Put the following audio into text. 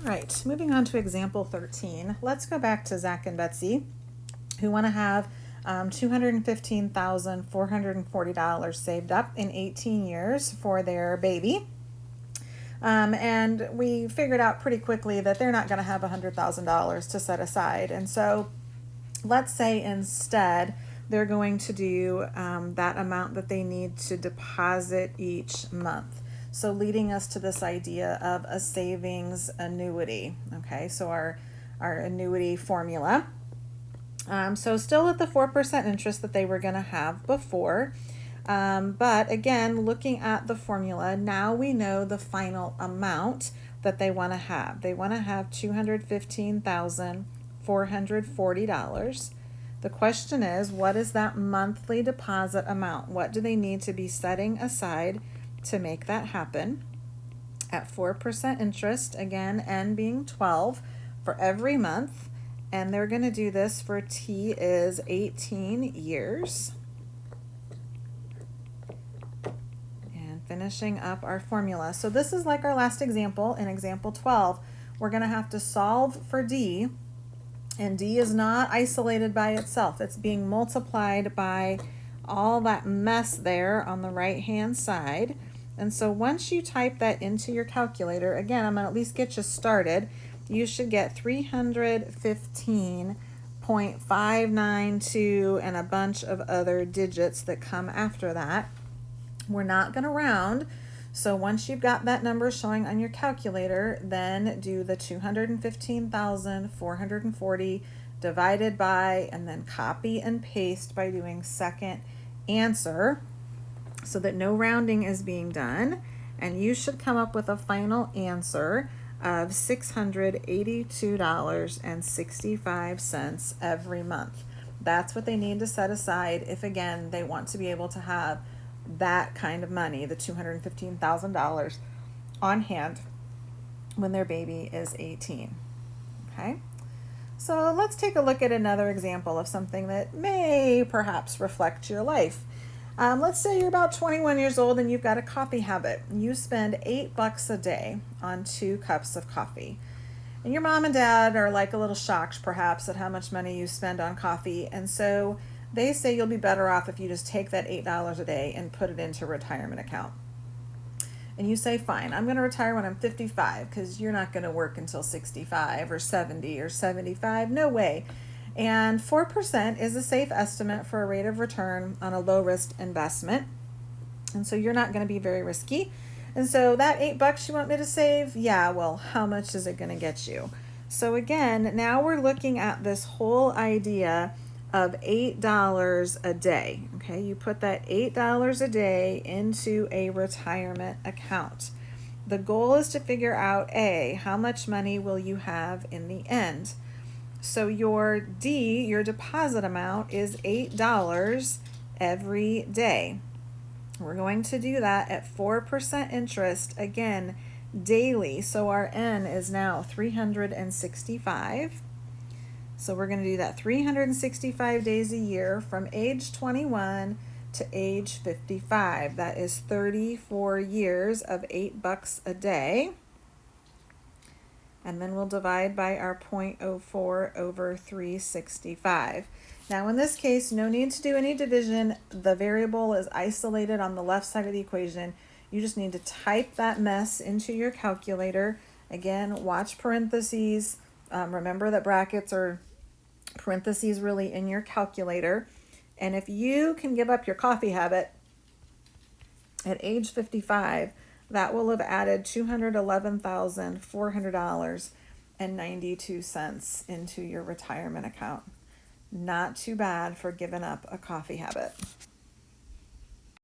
All right, moving on to example 13. Let's go back to Zach and Betsy, who want to have $215,440 saved up in 18 years for their baby. And we figured out pretty quickly that they're not going to have $100,000 to set aside. And so let's say instead they're going to do that amount that they need to deposit each month. So leading us to this idea of a savings annuity. Okay, so our annuity formula. So still at the 4% interest that they were going to have before. But again, looking at the formula, now we know the final amount that they want to have. They want to have $215,440. The question is, what is that monthly deposit amount? What do they need to be setting aside to make that happen? At 4% interest, again, N being 12 for every month. And they're going to do this for T is 18 years. And finishing up our formula. So this is like our last example. In example 12, we're going to have to solve for D. And D is not isolated by itself. It's being multiplied by all that mess there on the right-hand side. And so once you type that into your calculator, again, I'm going to at least get you started. You should get 315.592 and a bunch of other digits that come after that. We're not going to round. So once you've got that number showing on your calculator, then do the 215,440 divided by, and then copy and paste by doing second answer so that no rounding is being done. And you should come up with a final answer of $682.65 every month. That's what they need to set aside if, again, they want to be able to have that kind of money, the $215,000 on hand when their baby is 18. Okay, so let's take a look at another example of something that may perhaps reflect your life. Let's say you're about 21 years old and you've got a coffee habit. You spend $8 a day on 2 cups of coffee. And your mom and dad are like a little shocked perhaps at how much money you spend on coffee. And so they say you'll be better off if you just take that $8 a day and put it into a retirement account. And you say, fine, I'm going to retire when I'm 55 because you're not going to work until 65 or 70 or 75. No way. And 4% is a safe estimate for a rate of return on a low-risk investment. And so you're not going to be very risky. And so that $8 you want me to save, yeah, well, how much is it going to get you? So again, now we're looking at this whole idea of $8 a day. Okay, you put that $8 a day into a retirement account. The goal is to figure out, A, how much money will you have in the end? So your D, your deposit amount, is $8 every day. We're going to do that at 4% interest, again, daily. So our N is now 365. So we're going to do that 365 days a year from age 21 to age 55. That is 34 years of $8 a day. And then we'll divide by our 0.04 over 365. Now in this case, no need to do any division. The variable is isolated on the left side of the equation. You just need to type that mess into your calculator. Again, watch parentheses. Remember that brackets are parentheses really in your calculator. And if you can give up your coffee habit at age 55, that will have added $211,400.92 into your retirement account. Not too bad for giving up a coffee habit.